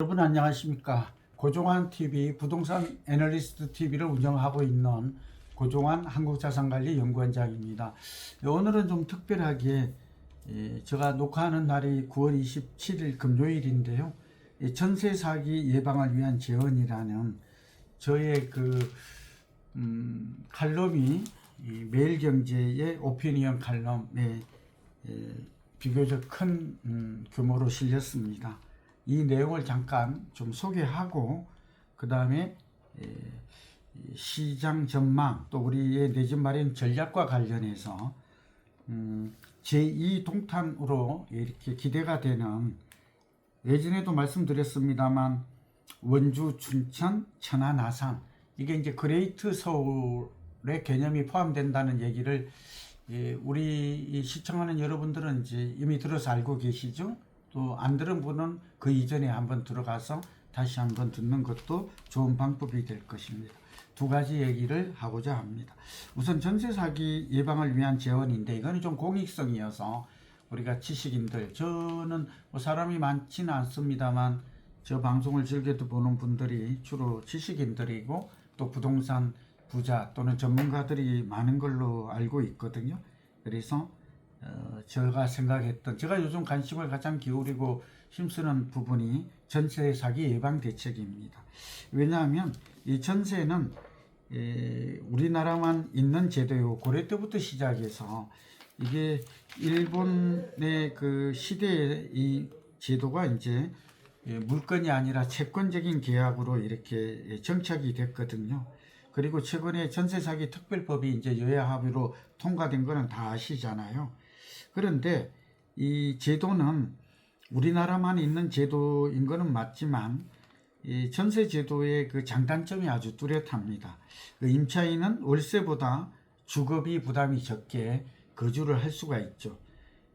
여러분 안녕하십니까. 고종환 TV 부동산 애널리스트 TV를 운영하고 있는 고종환 한국자산관리연구원장입니다. 오늘은 좀 특별하게 제가 녹화하는 날이 9월 27일 금요일인데요. 전세 사기 예방을 위한 재원이라는 저의 칼럼이 매일경제의 오피니언 칼럼에 비교적 큰 규모로 실렸습니다. 이 내용을 잠깐 좀 소개하고 그 다음에 시장 전망 또 우리의 내 집 마련 전략과 관련해서 제2 동탄으로 이렇게 기대가 되는, 예전에도 말씀드렸습니다만 원주, 춘천, 천안, 아산, 이게 이제 그레이트 서울의 개념이 포함된다는 얘기를 우리 시청하는 여러분들은 이제 이미 들어서 알고 계시죠? 또 안 들은 분은 그 이전에 한번 들어가서 다시 한번 듣는 것도 좋은 방법이 될 것입니다. 두 가지 얘기를 하고자 합니다. 우선 전세 사기 예방을 위한 재원인데, 이거는 좀 공익성이어서 우리가 지식인들, 저는 뭐 사람이 많지는 않습니다만 저 방송을 즐겨도 보는 분들이 주로 지식인들이고 또 부동산 부자 또는 전문가들이 많은 걸로 알고 있거든요. 그래서 제가 생각했던, 제가 요즘 관심을 가장 기울이고 힘쓰는 부분이 전세 사기 예방 대책입니다. 왜냐하면 이 전세는 우리나라만 있는 제도요. 고려 때부터 시작해서 이게 일본의 그 시대의 이 제도가 이제 물건이 아니라 채권적인 계약으로 이렇게 정착이 됐거든요. 그리고 최근에 전세 사기 특별법이 이제 여야 합의로 통과된 거는 다 아시잖아요. 그런데 이 제도는 우리나라만 있는 제도인 거는 맞지만 이 전세 제도의 그 장단점이 아주 뚜렷합니다. 그 임차인은 월세보다 주거비 부담이 적게 거주를 할 수가 있죠.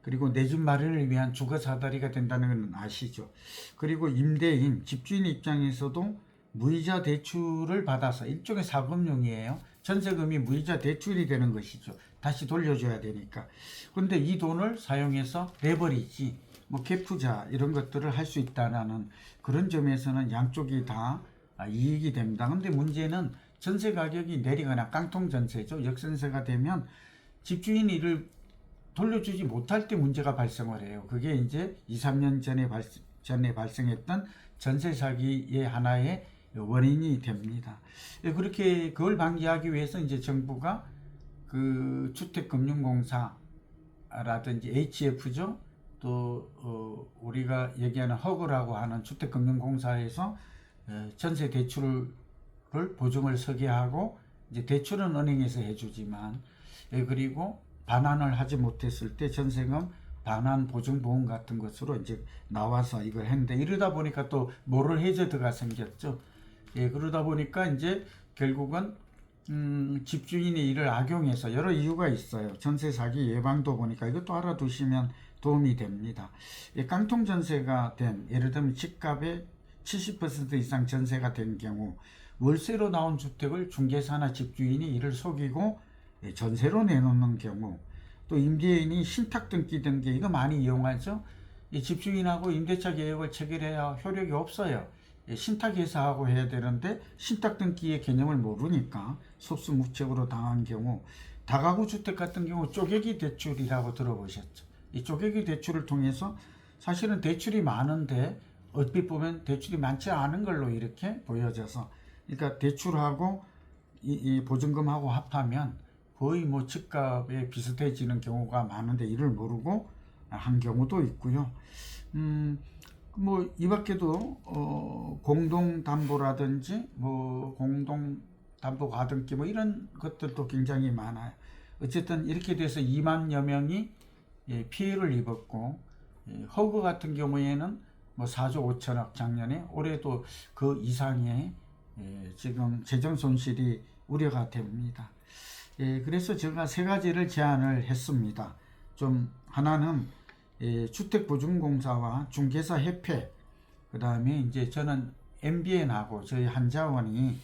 그리고 내 집 마련을 위한 주거 사다리가 된다는 건 아시죠. 그리고 임대인, 집주인 입장에서도 무이자 대출을 받아서 일종의 사금융이에요. 전세금이 무이자 대출이 되는 것이죠. 다시 돌려줘야 되니까. 그런데 이 돈을 사용해서 레버리지, 뭐 갭투자 이런 것들을 할 수 있다는 그런 점에서는 양쪽이 다 이익이 됩니다. 근데 문제는 전세 가격이 내리거나 깡통 전세죠. 역전세가 되면 집주인이 이를 돌려주지 못할 때 문제가 발생을 해요. 그게 이제 2, 3년 전에 발생했던 전세 사기의 하나의 원인이 됩니다. 그렇게 그걸 방지하기 위해서 이제 정부가 그 주택금융공사라든지 HF죠. 또 우리가 얘기하는 허그라고 하는 주택금융공사에서 전세 대출을 보증을 서게하고, 이제 대출은 은행에서 해주지만 그리고 반환을 하지 못했을 때 전세금 반환 보증보험 같은 것으로 이제 나와서 이걸 했는데, 이러다 보니까 또 모럴 해저드가 생겼죠. 그러다 보니까 이제 결국은 집주인이 이를 악용해서, 여러 이유가 있어요. 전세 사기 예방도 보니까 이것도 알아두시면 도움이 됩니다. 깡통 전세가 된, 예를 들면 집값의 70% 이상 전세가 된 경우 월세로 나온 주택을 중개사나 집주인이 이를 속이고 전세로 내놓는 경우, 또 임대인이 신탁 등기 등기, 이거 많이 이용하죠. 이 집주인하고 임대차 계약을 체결해야 효력이 없어요. 신탁회사하고 해야 되는데 신탁 등기의 개념을 모르니까 속수무책으로 당한 경우, 다가구 주택 같은 경우 쪼개기 대출이라고 들어보셨죠. 이 쪼개기 대출을 통해서 사실은 대출이 많은데 얼핏 보면 대출이 많지 않은 걸로 이렇게 보여져서, 그러니까 대출하고 이 보증금하고 합하면 거의 뭐 집값에 비슷해지는 경우가 많은데 이를 모르고 한 경우도 있고요. 뭐 이 밖에도 공동담보라든지 뭐 공동담보 가등기 뭐 이런 것들도 굉장히 많아요. 어쨌든 이렇게 돼서 2만여 명이 피해를 입었고, 허그 같은 경우에는 뭐 4조 5천억 작년에, 올해도 그 이상의 지금 재정 손실이 우려가 됩니다. 그래서 제가 세 가지를 제안을 했습니다. 좀 하나는 주택보증공사와 중개사 협회, 그 다음에 이제 저는 MBN하고 저희 한자원이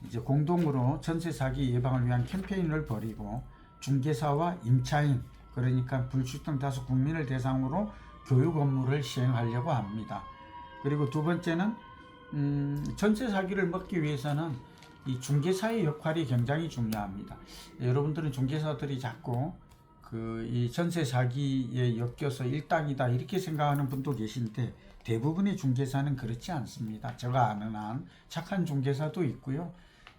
이제 공동으로 전세 사기 예방을 위한 캠페인을 벌이고, 중개사와 임차인, 그러니까 불출등 다수 국민을 대상으로 교육 업무를 시행하려고 합니다. 그리고 두 번째는 전세 사기를 막기 위해서는 이 중개사의 역할이 굉장히 중요합니다. 여러분들은 중개사들이 자꾸 이 전세 사기에 엮여서 일당이다 이렇게 생각하는 분도 계신데 대부분의 중개사는 그렇지 않습니다. 제가 아는 한 착한 중개사도 있고요.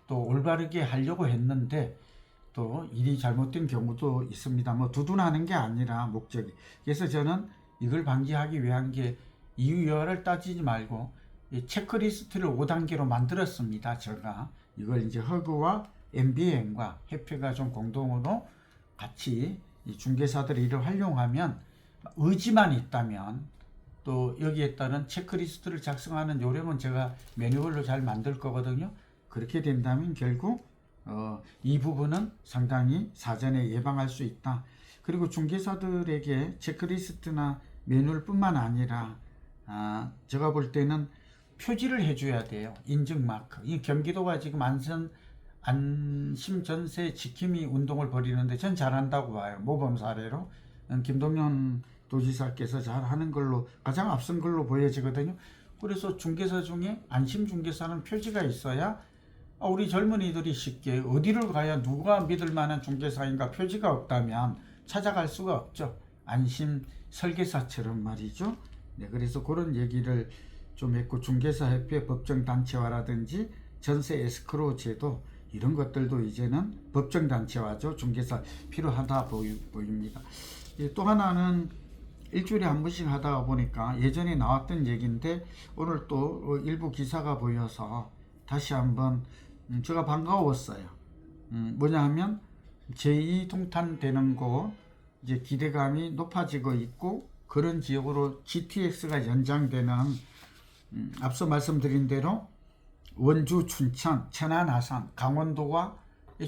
또 올바르게 하려고 했는데 또 일이 잘못된 경우도 있습니다. 뭐 두둔하는 게 아니라 목적이. 그래서 저는 이걸 방지하기 위한 게 이유여하를 따지지 말고 체크리스트를 5단계로 만들었습니다. 제가 이걸 이제 허그와 MBN과 협회가 좀 공동으로 같이 이 중개사들이 이를 활용하면 의지만 있다면 또 여기에 따른 체크리스트를 작성하는 요령은 제가 매뉴얼로 잘 만들 거거든요. 그렇게 된다면 결국 이 부분은 상당히 사전에 예방할 수 있다. 그리고 중개사들에게 체크리스트나 매뉴얼뿐만 아니라 제가 볼 때는 표지를 해줘야 돼요. 인증마크. 이 경기도가 지금 안심 전세 지킴이 운동을 벌이는데 전 잘한다고 봐요. 모범 사례로 김동연 도지사께서 잘하는 걸로 가장 앞선 걸로 보여지거든요. 그래서 중개사 중에 안심 중개사는 표지가 있어야 우리 젊은이들이 쉽게 어디를 가야 누가 믿을 만한 중개사인가 표지가 없다면 찾아갈 수가 없죠. 안심 설계사처럼 말이죠. 네, 그래서 그런 얘기를 좀 했고 중개사협회 법정단체화라든지 전세 에스크로 제도 이런 것들도 이제는 법정단체화죠. 중개사 필요하다 보입니다. 또 하나는 일주일에 한 번씩 하다 보니까 예전에 나왔던 얘기인데 오늘 또 일부 기사가 보여서 다시 한번 제가 반가웠어요. 뭐냐 하면 제2동탄 되는 곳 이제 기대감이 높아지고 있고 그런 지역으로 GTX가 연장되는 앞서 말씀드린 대로 원주, 춘천, 천안, 아산, 강원도와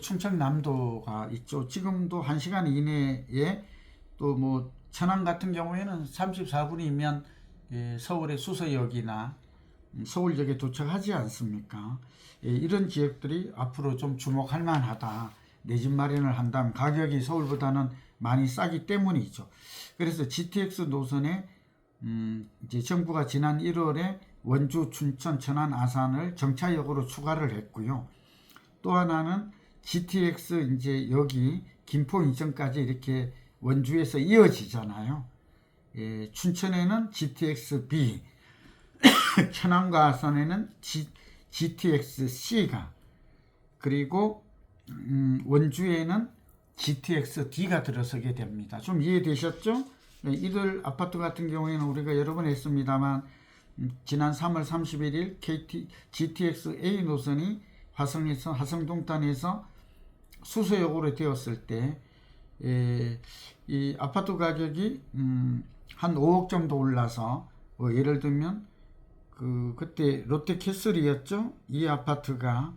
충청남도가 있죠. 지금도 1시간 이내에 또 뭐 천안 같은 경우에는 34분이면 서울의 수서역이나 서울역에 도착하지 않습니까? 이런 지역들이 앞으로 좀 주목할 만하다. 내 집 마련을 한다면 가격이 서울보다는 많이 싸기 때문이죠. 그래서 GTX 노선에 이제 정부가 지난 1월에 원주, 춘천, 천안, 아산을 정차역으로 추가를 했고요. 또 하나는 GTX 이제 여기 김포, 인천까지 이렇게 원주에서 이어지잖아요. 춘천에는 GTX-B, 천안과 아산에는 GTX-C가 그리고 원주에는 GTX-D가 들어서게 됩니다. 좀 이해되셨죠? 이들 아파트 같은 경우에는 우리가 여러 번 했습니다만 지난 3월 31일 GTX-A 노선이 화성동탄에서 수서역으로 되었을 때 이 아파트 가격이 한 5억 정도 올라서 예를 들면 그때 롯데캐슬이었죠. 이 아파트가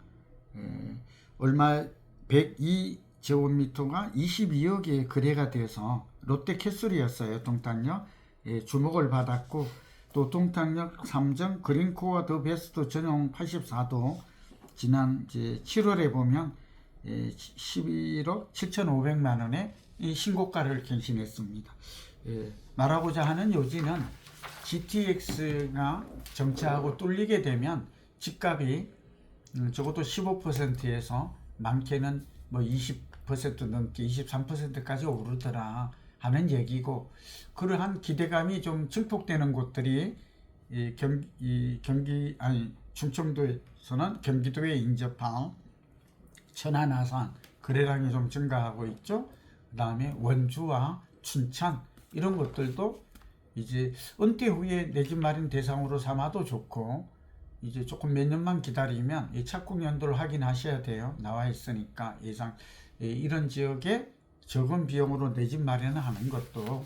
얼마 102제곱미터가 22억에 거래가 돼서 롯데캐슬이었어요. 동탄역 주목을 받았고 또 동탄역 3정 그린코어 더 베스트 전용 84도 지난 이제 7월에 보면 11억 7,500만 원의 신고가를 갱신했습니다. 말하고자 하는 요지는 GTX가 정차하고 뚫리게 되면 집값이 적어도 15%에서 많게는 뭐 20% 넘게 23%까지 오르더라 하는 얘기고 그러한 기대감이 좀 증폭되는 곳들이 충청도에서는 경기도에 인접한 천안, 아산 거래량이 좀 증가하고 있죠. 그 다음에 원주와 춘천 이런 것들도 이제 은퇴 후에 내 집 마련 대상으로 삼아도 좋고 이제 조금 몇 년만 기다리면 이 착공 연도를 확인하셔야 돼요. 나와 있으니까 예상 이런 지역에 적은 비용으로 내 집 마련을 하는 것도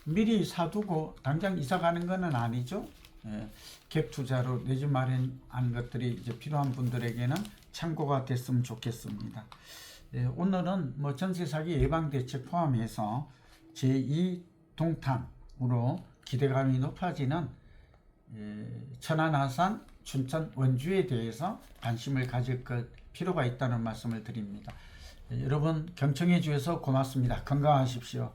미리 사두고 당장 이사 가는 것은 아니죠. 갭 투자로 내 집 마련하는 것들이 이제 필요한 분들에게는 참고가 됐으면 좋겠습니다. 오늘은 뭐 전세 사기 예방 대책 포함해서 제2 동탄으로 기대감이 높아지는 천안, 아산, 춘천, 원주에 대해서 관심을 가질 것 필요가 있다는 말씀을 드립니다. 여러분 경청해 주셔서 고맙습니다. 건강하십시오.